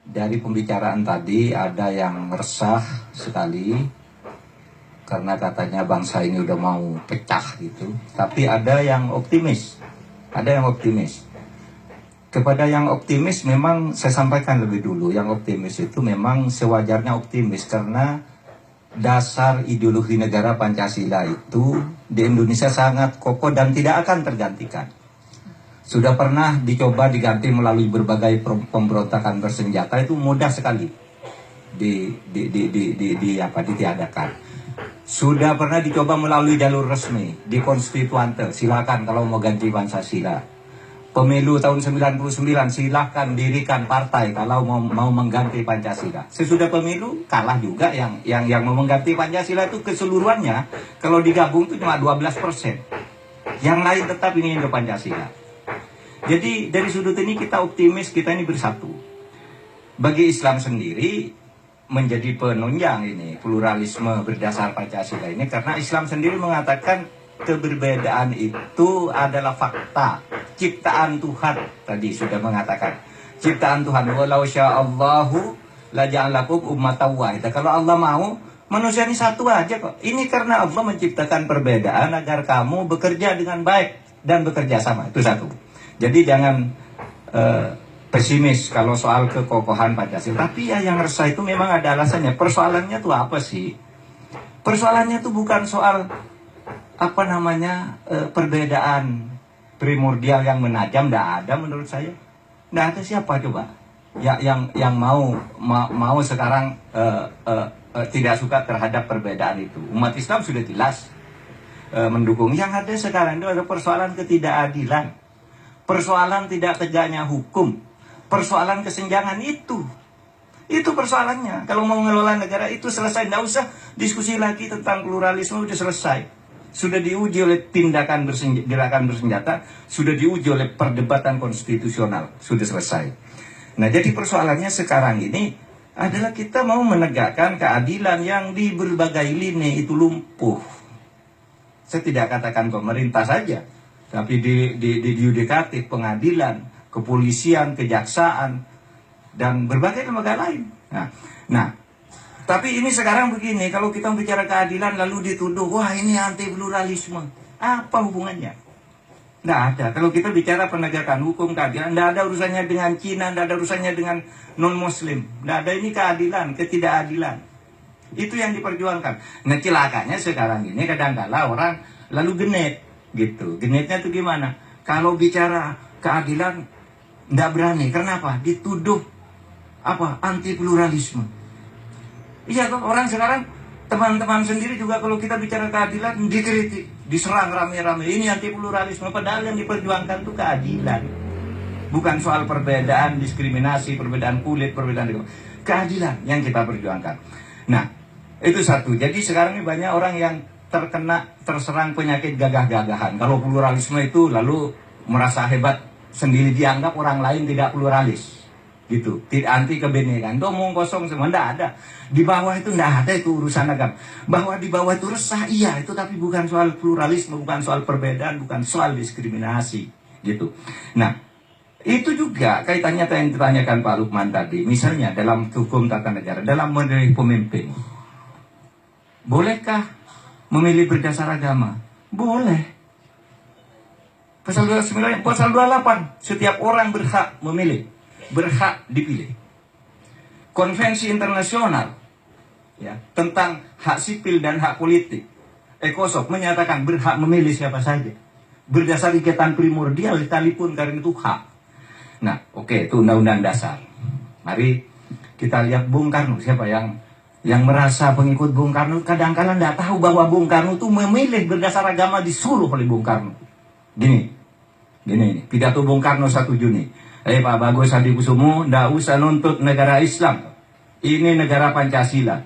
Dari pembicaraan tadi ada yang resah sekali karena katanya bangsa ini udah mau pecah gitu. Tapi ada yang optimis. Ada yang optimis. Kepada yang optimis memang saya sampaikan lebih dulu, yang optimis itu memang sewajarnya optimis karena dasar ideologi negara Pancasila itu di Indonesia sangat kokoh dan tidak akan tergantikan. Sudah pernah dicoba diganti melalui berbagai pemberontakan bersenjata, itu mudah sekali ditiadakan. Sudah pernah dicoba melalui jalur resmi di konstituante, silakan kalau mau ganti Pancasila. Pemilu tahun 99 silakan dirikan partai kalau mau mengganti Pancasila. Sesudah pemilu kalah juga yang mau mengganti Pancasila itu keseluruhannya kalau digabung itu cuma 12%. Yang lain tetap ingin ke Pancasila. Jadi dari sudut ini kita optimis, kita ini bersatu. Bagi Islam sendiri menjadi penunjang ini pluralisme berdasar Pancasila ini karena Islam sendiri mengatakan keberbedaan itu adalah fakta ciptaan Tuhan. Tadi sudah mengatakan ciptaan Tuhan, walau sya'allahu la ja'alakum ummatan wahidah. Kalau Allah mau manusia ini satu aja kok. Ini karena Allah menciptakan perbedaan agar kamu bekerja dengan baik dan bekerja sama. Itu satu. Jadi jangan pesimis kalau soal kekokohan Pancasila. Tapi ya yang resah itu memang ada alasannya. Persoalannya tuh apa sih? Persoalannya tuh bukan soal perbedaan primordial yang menajam. Tidak ada menurut saya. Tidak ada. Siapa coba yang mau sekarang tidak suka terhadap perbedaan itu? Umat Islam sudah jelas mendukung. Yang ada sekarang itu ada persoalan ketidakadilan, persoalan tidak tegaknya hukum, persoalan kesenjangan itu persoalannya. Kalau mau mengelola negara itu selesai, tidak usah diskusi lagi tentang pluralisme, sudah selesai. Sudah diuji oleh gerakan bersenjata, sudah diuji oleh perdebatan konstitusional, sudah selesai. Nah, jadi persoalannya sekarang ini adalah kita mau menegakkan keadilan yang di berbagai lini itu lumpuh. Saya tidak katakan pemerintah saja, tapi di yudikatif, pengadilan, kepolisian, kejaksaan, dan berbagai lembaga lain. Nah, tapi ini sekarang begini, kalau kita bicara keadilan lalu dituduh, wah ini anti pluralisme. Apa hubungannya? Tidak ada. Kalau kita bicara penegakan hukum, keadilan, tidak ada urusannya dengan Cina, tidak ada urusannya dengan non-Muslim. Tidak ada, ini keadilan, ketidakadilan. Itu yang diperjuangkan. Nah, celakanya sekarang ini kadang-kala orang lalu genit. Gitu. Genitnya itu gimana? Kalau bicara keadilan tidak berani. Kenapa? Dituduh anti pluralisme. Iya, orang sekarang teman-teman sendiri juga kalau kita bicara keadilan dikritik, diserang rame-rame. Ini anti pluralisme, padahal yang diperjuangkan itu keadilan. Bukan soal perbedaan, diskriminasi, perbedaan kulit, perbedaan keadilan yang kita perjuangkan. Nah, itu satu. Jadi sekarang ini banyak orang yang terserang penyakit gagah-gagahan. Kalau pluralisme itu lalu merasa hebat sendiri, dianggap orang lain tidak pluralis. Gitu, tidak anti kebenekaan. Itu omong kosong semua, tidak ada. Di bawah itu tidak ada itu urusan agama. Bahwa di bawah itu resah, iya itu, tapi bukan soal pluralisme, bukan soal perbedaan, bukan soal diskriminasi. Gitu. Nah, itu juga kaitannya yang ditanyakan Pak Lukman tadi. Misalnya dalam hukum tata negara, dalam memilih pemimpin, bolehkah memilih berdasar agama? Boleh. Pasal 29, pasal 28, setiap orang berhak memilih, berhak dipilih. Konvensi internasional ya tentang hak sipil dan hak politik, ECOSOC menyatakan berhak memilih siapa saja berdasar ikatan primordial sekalipun karena itu hak. Nah, oke, itu undang-undang dasar. Mari kita lihat Bung Karno. Siapa yang merasa pengikut Bung Karno kadang-kadang tidak tahu bahwa Bung Karno itu memilih berdasar agama, disuruh oleh Bung Karno. Gini pidato Bung Karno 1 Juni. Pak Bagus Hadikusumo, tidak usah nuntut negara Islam. Ini negara Pancasila.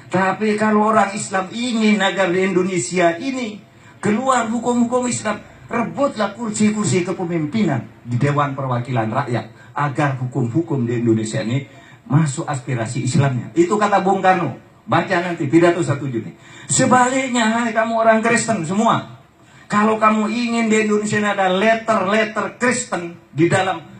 Tapi kalau orang Islam ingin agar di Indonesia ini keluar hukum-hukum Islam, rebutlah kursi-kursi kepemimpinan di Dewan Perwakilan Rakyat agar hukum-hukum di Indonesia ini masuk aspirasi Islamnya. Itu kata Bung Karno. Baca nanti pidato 1 Juni. Sebaliknya, hai kamu orang Kristen semua, kalau kamu ingin di Indonesia ada letter Kristen di dalam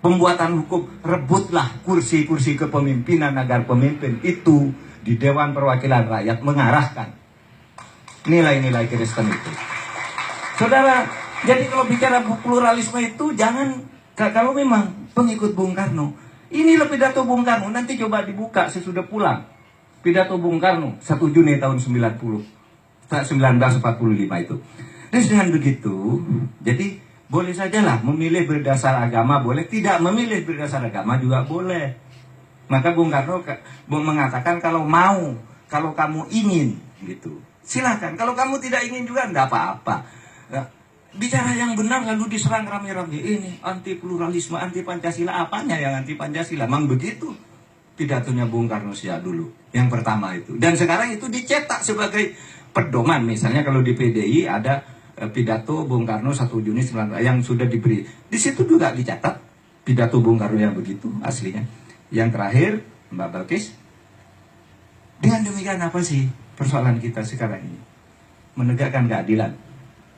pembuatan hukum, rebutlah kursi-kursi kepemimpinan agar pemimpin itu di Dewan Perwakilan Rakyat mengarahkan nilai-nilai Kristen itu. Saudara, jadi kalau bicara pluralisme itu jangan, kalau memang pengikut Bung Karno, inilah pidato Bung Karno, nanti coba dibuka sesudah pulang. Pidato Bung Karno 1 Juni tahun 1945 itu. Dan dengan begitu, jadi boleh sajalah memilih berdasar agama, boleh tidak memilih berdasar agama juga boleh. Maka Bung Karno mengatakan kalau mau, kalau kamu ingin gitu, silakan. Kalau kamu tidak ingin juga enggak apa-apa. Nah, bicara yang benar lalu diserang rame-rame, ini anti pluralisme, anti Pancasila. Apanya yang anti Pancasila? Memang begitu pidatonya Bung Karno sejak dulu. Yang pertama itu. Dan sekarang itu dicetak sebagai pedoman. Misalnya kalau di PDI ada pidato Bung Karno 1 Juni 19 yang sudah diberi. Di situ juga dicatat pidato Bung Karno yang begitu aslinya. Yang terakhir, Mbak Balkis, dengan demikian apa sih persoalan kita sekarang ini? Menegakkan keadilan,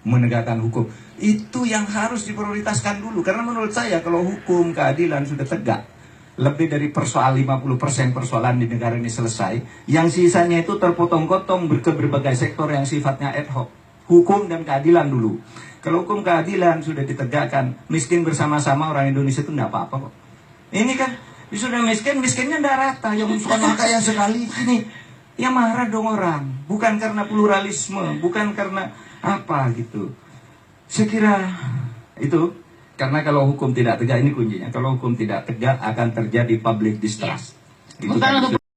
menegakkan hukum. Itu yang harus diprioritaskan dulu. Karena menurut saya kalau hukum, keadilan sudah tegak, lebih dari 50% persoalan di negara ini selesai. Yang sisanya itu terpotong-potong ke berbagai sektor yang sifatnya ad hoc. Hukum dan keadilan dulu. Kalau hukum keadilan sudah ditegakkan, miskin bersama-sama orang Indonesia itu enggak apa-apa kok. Ini kan sudah miskin, miskinnya enggak rata. Yang suka kaya sekali ini, ya marah dong orang. Bukan karena pluralisme, bukan karena apa gitu. Saya kira itu, karena kalau hukum tidak tegak, ini kuncinya. Kalau hukum tidak tegak akan terjadi public distrust. Gitu kan.